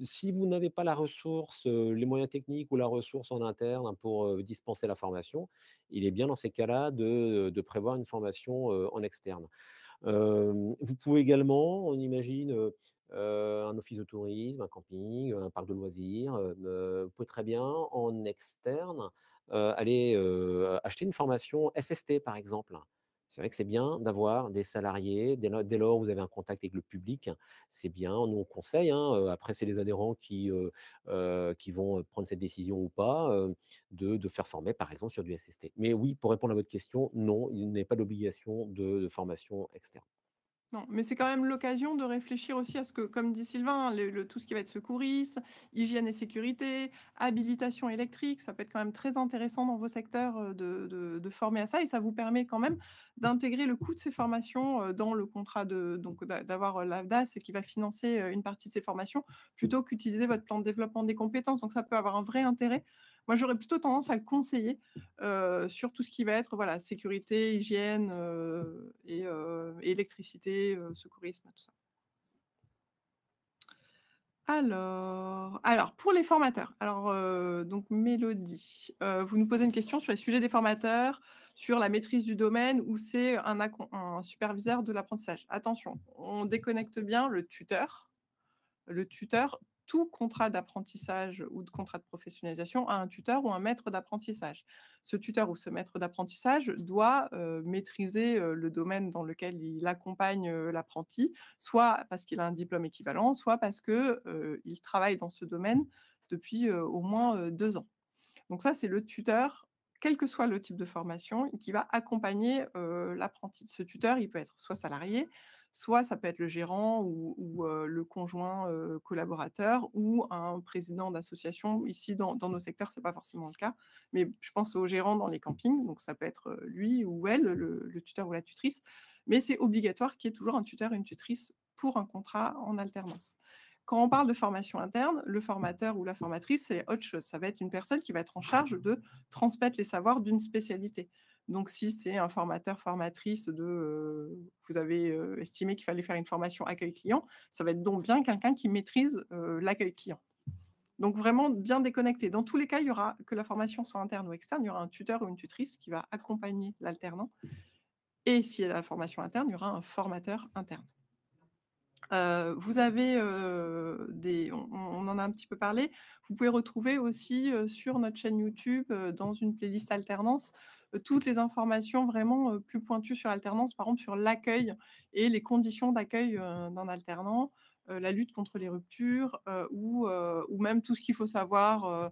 si vous n'avez pas la ressource, les moyens techniques ou la ressource en interne, hein, pour, dispenser la formation, il est bien dans ces cas-là de prévoir une formation, en externe. Vous pouvez également, on imagine, un office de tourisme, un camping, un parc de loisirs, vous pouvez très bien en externe, aller, acheter une formation SST par exemple. C'est vrai que c'est bien d'avoir des salariés, dès lors où vous avez un contact avec le public, c'est bien. Nous on conseille, hein, après c'est les adhérents qui vont prendre cette décision ou pas, de faire former par exemple sur du SST. Mais oui, pour répondre à votre question, non, il n'est pas d'obligation de formation externe. Non, mais c'est quand même l'occasion de réfléchir aussi à ce que, comme dit Sylvain, hein, tout ce qui va être secourisme, hygiène et sécurité, habilitation électrique, ça peut être quand même très intéressant dans vos secteurs de former à ça et ça vous permet quand même d'intégrer le coût de ces formations dans le contrat donc d'avoir l'AFDAS qui va financer une partie de ces formations plutôt qu'utiliser votre plan de développement des compétences. Donc ça peut avoir un vrai intérêt. Moi, j'aurais plutôt tendance à le conseiller sur tout ce qui va être voilà, sécurité, hygiène et électricité, secourisme, tout ça. Alors pour les formateurs, donc Mélodie, vous nous posez une question sur les sujets des formateurs, sur la maîtrise du domaine ou c'est un superviseur de l'apprentissage. Attention, on déconnecte bien le tuteur, tout contrat d'apprentissage ou de contrat de professionnalisation a un tuteur ou un maître d'apprentissage. Ce tuteur ou ce maître d'apprentissage doit maîtriser le domaine dans lequel il accompagne l'apprenti, soit parce qu'il a un diplôme équivalent, soit parce qu'il travaille dans ce domaine depuis au moins 2 ans. Donc ça, c'est le tuteur, quel que soit le type de formation, qui va accompagner l'apprenti. Ce tuteur, il peut être soit salarié, soit ça peut être le gérant ou le conjoint collaborateur ou un président d'association. Ici, dans nos secteurs, c'est pas forcément le cas, mais je pense aux gérants dans les campings, donc ça peut être lui ou elle, le tuteur ou la tutrice, mais c'est obligatoire qu'il y ait toujours un tuteur et une tutrice pour un contrat en alternance. Quand on parle de formation interne, le formateur ou la formatrice, c'est autre chose. Ça va être une personne qui va être en charge de transmettre les savoirs d'une spécialité. Donc, si c'est un formateur, formatrice vous avez estimé qu'il fallait faire une formation accueil client, ça va être donc bien quelqu'un qui maîtrise l'accueil client. Donc, vraiment bien déconnecté. Dans tous les cas, il y aura, que la formation soit interne ou externe, il y aura un tuteur ou une tutrice qui va accompagner l'alternant. Et si il y a la formation interne, il y aura un formateur interne. Vous avez on en a un petit peu parlé. Vous pouvez retrouver aussi sur notre chaîne YouTube, dans une playlist alternance, toutes les informations vraiment plus pointues sur l'alternance, par exemple sur l'accueil et les conditions d'accueil d'un alternant, la lutte contre les ruptures, ou même tout ce qu'il faut savoir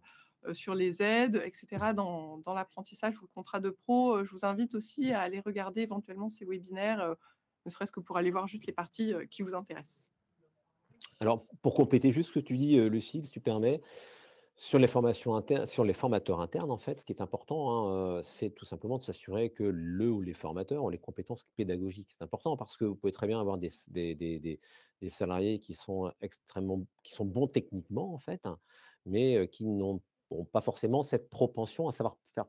sur les aides, etc. dans l'apprentissage ou le contrat de pro. Je vous invite aussi à aller regarder éventuellement ces webinaires, ne serait-ce que pour aller voir juste les parties qui vous intéressent. Alors, pour compléter juste ce que tu dis, Lucie, si tu permets, sur les formations internes, sur les formateurs internes, en fait, ce qui est important, hein, c'est tout simplement de s'assurer que le ou les formateurs ont les compétences pédagogiques. C'est important parce que vous pouvez très bien avoir des salariés qui sont qui sont bons techniquement, en fait, hein, mais qui n'ont pas forcément cette propension à savoir faire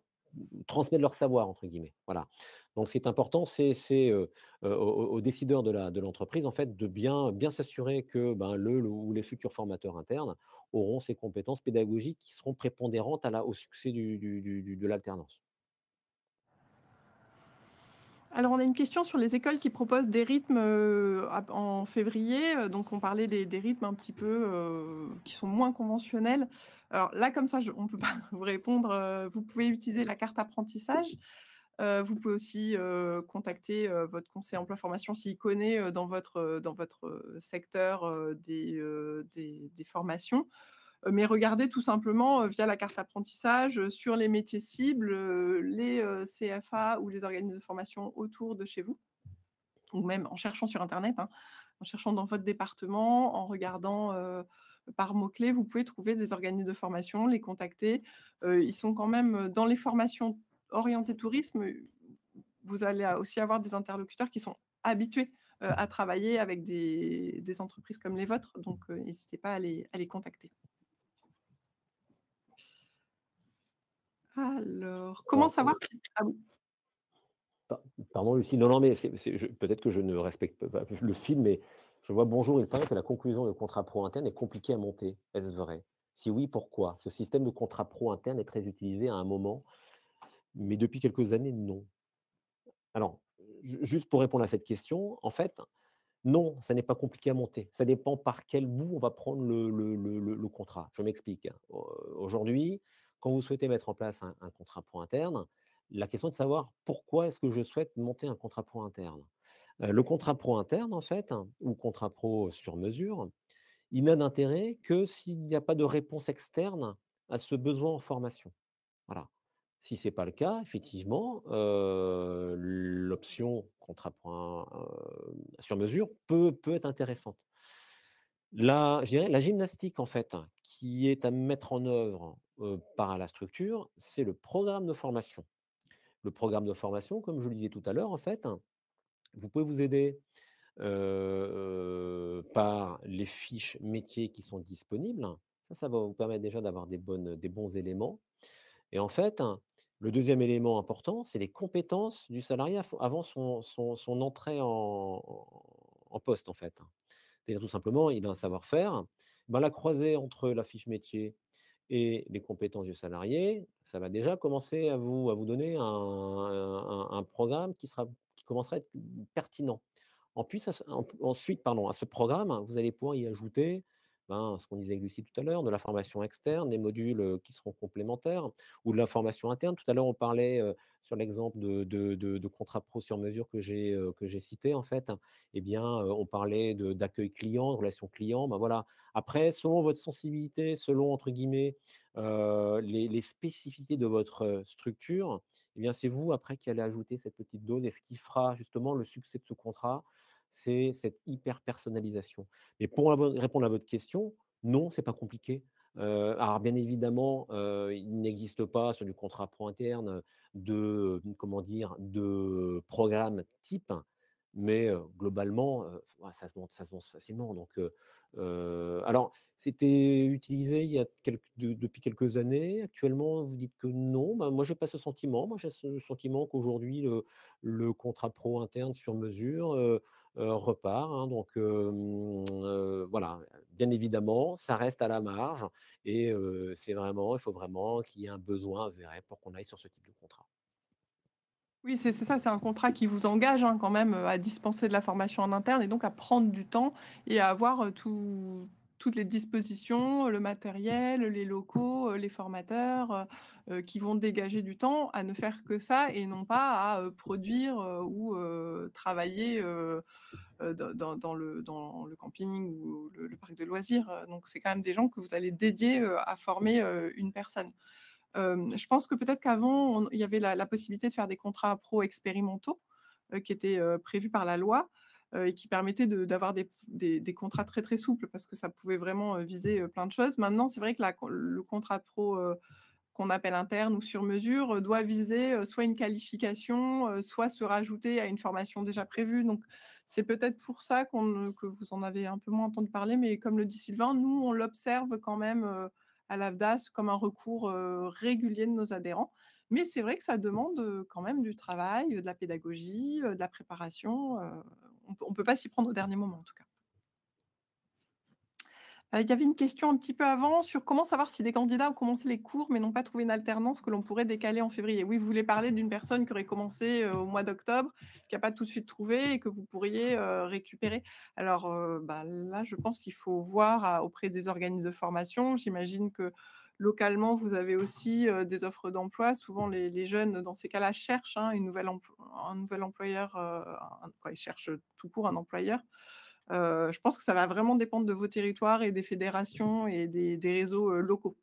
transmettre leur savoir entre guillemets, voilà. Donc ce qui est important, aux décideurs de l'entreprise, en fait, de bien s'assurer que, ben, le ou les futurs formateurs internes auront ces compétences pédagogiques qui seront prépondérantes au succès de l'alternance. Alors, on a une question sur les écoles qui proposent des rythmes en février. Donc, on parlait des rythmes un petit peu qui sont moins conventionnels. Alors là, comme ça, on ne peut pas vous répondre. Vous pouvez utiliser la carte apprentissage. Vous pouvez aussi contacter votre conseiller emploi formation s'il connaît dans votre secteur des formations. Mais regardez tout simplement via la carte apprentissage sur les métiers cibles, les CFA ou les organismes de formation autour de chez vous, ou même en cherchant sur internet, hein, en cherchant dans votre département, en regardant par mots-clés, vous pouvez trouver des organismes de formation, les contacter. Ils sont quand même dans les formations orientées tourisme, vous allez aussi avoir des interlocuteurs qui sont habitués à travailler avec des entreprises comme les vôtres, donc n'hésitez pas à les contacter. Alors, comment Alors, savoir si ah oui, pa pardon Lucie, non, non, mais peut-être que je ne respecte pas le film, mais je vois: «Bonjour, il paraît que la conclusion de contrat pro interne est compliquée à monter. Est-ce vrai? Si oui, pourquoi? Ce système de contrat pro interne est très utilisé à un moment, mais depuis quelques années, non». Alors, juste pour répondre à cette question, en fait, non, ça n'est pas compliqué à monter. Ça dépend par quel bout on va prendre le contrat. Je m'explique. Aujourd'hui, quand vous souhaitez mettre en place un contrat pro interne, la question est de savoir pourquoi est-ce que je souhaite monter un contrat pro interne. Le contrat pro interne, en fait, hein, ou contrat pro sur mesure, il n'a d'intérêt que s'il n'y a pas de réponse externe à ce besoin en formation. Voilà. Si ce n'est pas le cas, effectivement, l'option contrat point, sur mesure peut être intéressante. Je dirais la gymnastique en fait, qui est à mettre en œuvre, par la structure, c'est le programme de formation. Le programme de formation, comme je le disais tout à l'heure, en fait, vous pouvez vous aider, par les fiches métiers qui sont disponibles. Ça va vous permettre déjà d'avoir des bons éléments et en fait, le deuxième élément important, c'est les compétences du salarié avant son entrée en poste, en fait. C'est-à-dire tout simplement, il a un savoir-faire, ben, la croisée entre la fiche métier et les compétences du salarié, ça va déjà commencer à vous donner un programme qui commencera à être pertinent. Ensuite, pardon, à ce programme, vous allez pouvoir y ajouter, ben, ce qu'on disait avec Lucie tout à l'heure, de la formation externe, des modules, qui seront complémentaires ou de la formation interne. Tout à l'heure, on parlait, sur l'exemple de contrat pro sur mesure que j'ai cité en fait. Eh bien, on parlait d'accueil client, de relation client, ben, voilà. Après, selon votre sensibilité, selon entre guillemets, les spécificités de votre, structure, eh bien, c'est vous après qui allez ajouter cette petite dose et ce qui fera justement le succès de ce contrat, c'est cette hyper personnalisation. Mais pour répondre à votre question, non, c'est pas compliqué. Alors bien évidemment, il n'existe pas sur du contrat pro interne comment dire? De programme type, mais globalement, ouais, ça se monte facilement donc alors c'était utilisé il y a depuis quelques années. Actuellement, vous dites que non. Bah, moi, j'ai pas ce sentiment. Moi, j'ai ce sentiment qu'aujourd'hui, le contrat pro interne sur mesure, repart, hein, donc voilà. Bien évidemment, ça reste à la marge et il faut vraiment qu'il y ait un besoin avéré pour qu'on aille sur ce type de contrat. Oui, c'est ça, c'est un contrat qui vous engage, hein, quand même, à dispenser de la formation en interne et donc à prendre du temps et à avoir, toutes les dispositions, le matériel, les locaux, les formateurs, qui vont dégager du temps à ne faire que ça et non pas à, produire, ou travailler, dans le camping ou le parc de loisirs, donc c'est quand même des gens que vous allez dédier, à former, une personne. Je pense que peut-être qu'avant, il y avait la possibilité de faire des contrats pro expérimentaux, qui étaient, prévus par la loi, et qui permettaient d'avoir des contrats très, très souples parce que ça pouvait vraiment, viser, plein de choses. Maintenant, c'est vrai que le contrat pro, qu'on appelle interne ou sur mesure, doit viser, soit une qualification, soit se rajouter à une formation déjà prévue. Donc c'est peut-être pour ça que vous en avez un peu moins entendu parler, mais comme le dit Sylvain, nous, on l'observe quand même, à l'AFDAS comme un recours, régulier de nos adhérents. Mais c'est vrai que ça demande, quand même du travail, de la pédagogie, de la préparation, on peut pas s'y prendre au dernier moment, en tout cas. Il y avait une question un petit peu avant sur comment savoir si des candidats ont commencé les cours, mais n'ont pas trouvé une alternance que l'on pourrait décaler en février. Oui, vous voulez parler d'une personne qui aurait commencé, au mois d'octobre, qui a pas tout de suite trouvé et que vous pourriez, récupérer. Alors, bah, là, je pense qu'il faut voir auprès des organismes de formation. J'imagine que localement, vous avez aussi, des offres d'emploi. Souvent les jeunes, dans ces cas-là, cherchent, hein, un nouvel employeur, ils cherchent tout court un employeur. Je pense que ça va vraiment dépendre de vos territoires et des fédérations et des réseaux, locaux.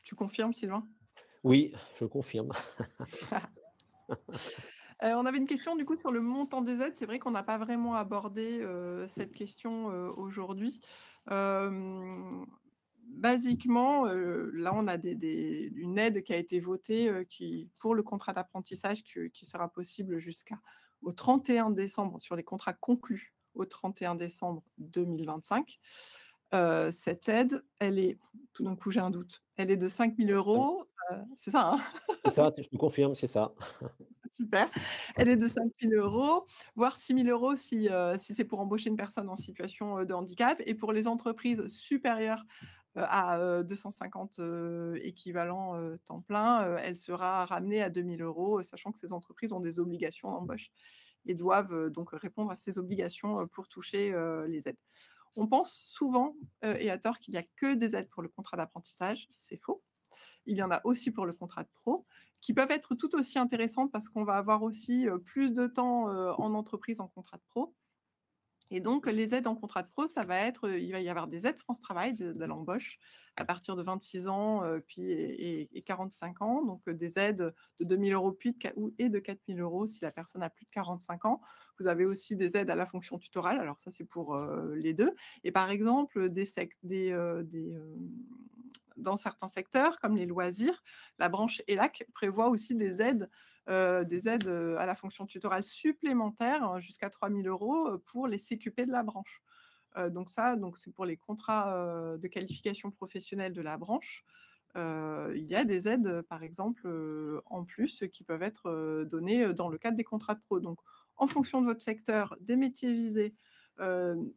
Tu confirmes, Sylvain? Oui, je confirme. On avait une question du coup sur le montant des aides. C'est vrai qu'on n'a pas vraiment abordé, cette question, aujourd'hui. Basiquement, là, on a une aide qui a été votée, pour le contrat d'apprentissage qui sera possible jusqu'au 31 décembre sur les contrats conclus au 31 décembre 2025. Cette aide, elle est tout d'un coup, j'ai un doute, elle est de 5 000 €, c'est ça, hein? C'est ça, je te confirme, c'est ça. Super. Elle est de 5 000 €, voire 6 000 € si c'est pour embaucher une personne en situation, de handicap et pour les entreprises supérieures, à, 250, équivalents, temps plein, elle sera ramenée à 2 000 €, sachant que ces entreprises ont des obligations d'embauche et doivent, donc répondre à ces obligations, pour toucher, les aides. On pense souvent, et à tort qu'il n'y a que des aides pour le contrat d'apprentissage, c'est faux. Il y en a aussi pour le contrat de pro, qui peuvent être tout aussi intéressantes parce qu'on va avoir aussi, plus de temps, en entreprise en contrat de pro Et donc, les aides en contrat de pro, ça va être, il va y avoir des aides France Travail de l'embauche à partir de 26 ans, puis et 45 ans. Donc, des aides de 2 000 € puis de qua ou et de 4 000 € si la personne a plus de 45 ans. Vous avez aussi des aides à la fonction tutorale, alors ça, c'est pour, les 2. Et par exemple, dans certains secteurs, comme les loisirs, la branche ELAC prévoit aussi des aides à la fonction tutorale supplémentaires, jusqu'à 3 000 € pour les CQP de la branche. Donc c'est pour les contrats, de qualification professionnelle de la branche. Il y a des aides, par exemple, en plus, qui peuvent être, données, dans le cadre des contrats de pro. Donc en fonction de votre secteur, des métiers visés, heu,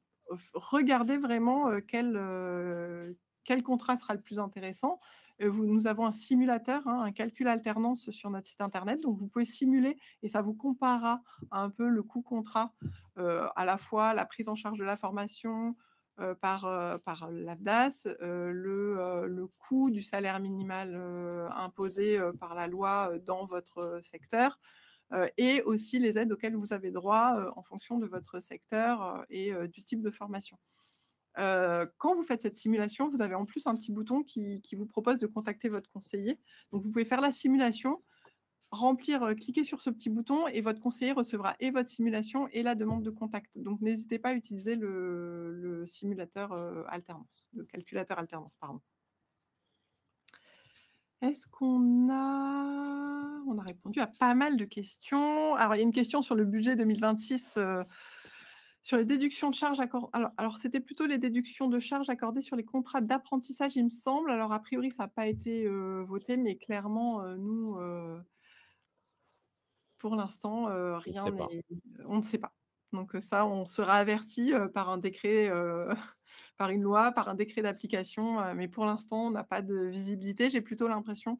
regardez vraiment, quel contrat sera le plus intéressant. Nous avons un simulateur, hein, un calcul alternance sur notre site internet, donc vous pouvez simuler et ça vous comparera un peu le coût contrat, à la fois la prise en charge de la formation, par l'AFDAS, le coût du salaire minimal, imposé, par la loi, dans votre secteur, et aussi les aides auxquelles vous avez droit, en fonction de votre secteur, et du type de formation. Quand vous faites cette simulation, vous avez en plus un petit bouton qui vous propose de contacter votre conseiller. Donc vous pouvez faire la simulation, remplir, cliquer sur ce petit bouton et votre conseiller recevra et votre simulation et la demande de contact. Donc n'hésitez pas à utiliser le simulateur, alternance, le calculateur alternance, pardon. Est-ce on a répondu à pas mal de questions. Alors il y a une question sur le budget 2026, sur les déductions de charges alors c'était plutôt les déductions de charges accordées sur les contrats d'apprentissage, il me semble. Alors a priori ça n'a pas été, voté, mais clairement, nous, pour l'instant, On ne rien sait pas. n'est on ne sait pas. Donc, ça, on sera averti, par un décret, par une loi, par un décret d'application, mais pour l'instant, on n'a pas de visibilité. J'ai plutôt l'impression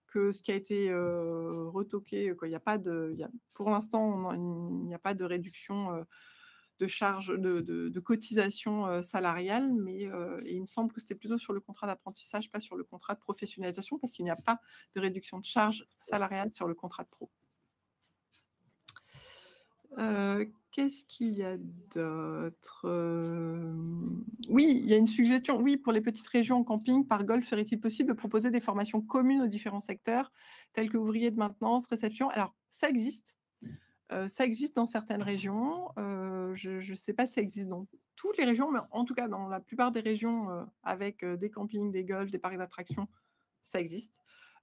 que ce qui a été, retoqué, qu'il y a pas de il y a pour l'instant, il n'y a pas de réduction, de charges de cotisations, salariales, mais, et il me semble que c'était plutôt sur le contrat d'apprentissage, pas sur le contrat de professionnalisation, parce qu'il n'y a pas de réduction de charges salariales sur le contrat de pro. Qu'est-ce qu'il y a d'autre? Oui, il y a une suggestion. Oui, pour les petites régions en camping, par golf, serait-il possible de proposer des formations communes aux différents secteurs, tels que ouvriers de maintenance, réception? Alors, ça existe dans certaines régions. Je ne sais pas si ça existe dans toutes les régions, mais en tout cas, dans la plupart des régions, avec, des campings, des golfs, des parcs d'attractions, ça existe.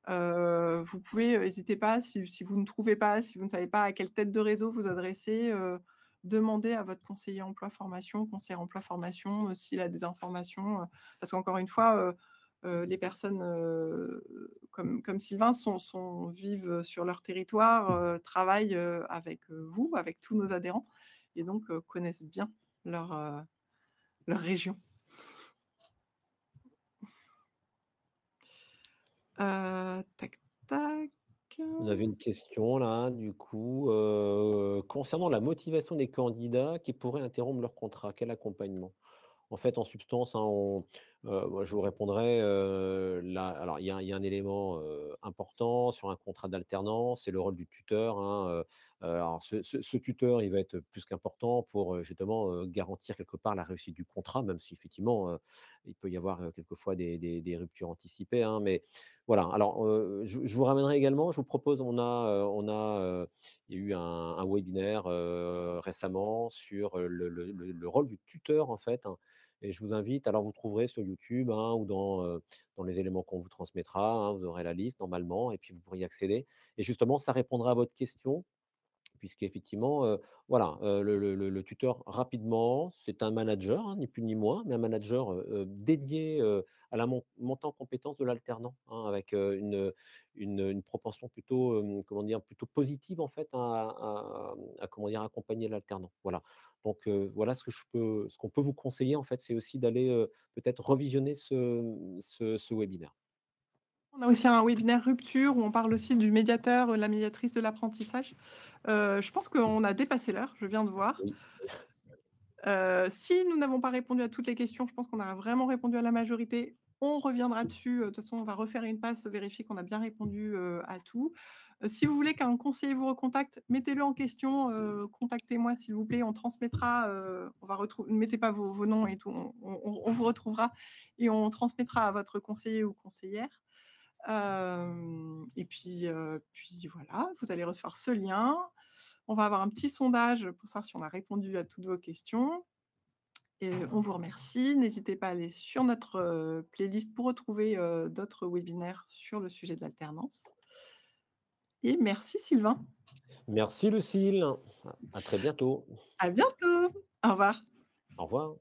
Vous pouvez, hésitez pas si vous ne trouvez pas, si vous ne savez pas à quelle tête de réseau vous adresser, demandez à votre conseiller emploi formation, conseillère emploi formation, s'il a des informations, parce qu'encore une fois, les personnes, comme Sylvain vivent sur leur territoire, travaillent, avec, vous, avec tous nos adhérents et donc connaissent bien leur, leur région. Tac tac. On avait une question là, du coup, concernant la motivation des candidats qui pourraient interrompre leur contrat, quel accompagnement? En fait, en substance, hein, moi je vous répondrai, là alors il y a un élément, important sur un contrat d'alternance, c'est le rôle du tuteur, hein, alors ce tuteur, il va être plus qu'important pour, justement, garantir quelque part la réussite du contrat, même si effectivement, il peut y avoir, quelquefois des ruptures anticipées, hein, mais voilà. Alors, je vous ramènerai également, je vous propose, il y a eu un webinaire, récemment sur, le rôle du tuteur en fait, hein, et je vous invite, alors vous trouverez sur YouTube, hein, ou dans les éléments qu'on vous transmettra, hein, vous aurez la liste normalement et puis vous pourrez y accéder et justement ça répondra à votre question puisqu'effectivement, voilà, le tuteur rapidement, c'est un manager, hein, ni plus ni moins, mais un manager, dédié, à la montée en compétence de l'alternant, hein, avec, une propension plutôt, comment dire? Plutôt positive en fait à comment dire? Accompagner l'alternant. Voilà. Donc, voilà ce qu'on peut vous conseiller en fait, c'est aussi d'aller, peut-être revisionner ce webinaire. On a aussi un webinaire rupture où on parle aussi du médiateur, la médiatrice de l'apprentissage. Je pense qu'on a dépassé l'heure, je viens de voir. Oui. Si nous n'avons pas répondu à toutes les questions, je pense qu'on a vraiment répondu à la majorité. On reviendra dessus, de toute façon, on va refaire une passe, vérifier qu'on a bien répondu, à tout. Si vous voulez qu'un conseiller vous recontacte, mettez-le en question, «Contactez-moi s'il vous plaît», on transmettra, on va retrouver. Ne mettez pas vos noms et tout, on vous retrouvera et on transmettra à votre conseiller ou conseillère. Et puis voilà, vous allez recevoir ce lien. On va avoir un petit sondage pour savoir si on a répondu à toutes vos questions et on vous remercie. N'hésitez pas à aller sur notre, playlist pour retrouver, d'autres webinaires sur le sujet de l'alternance et merci Sylvain. Merci Lucille, à très bientôt. À bientôt. Au revoir. Au revoir.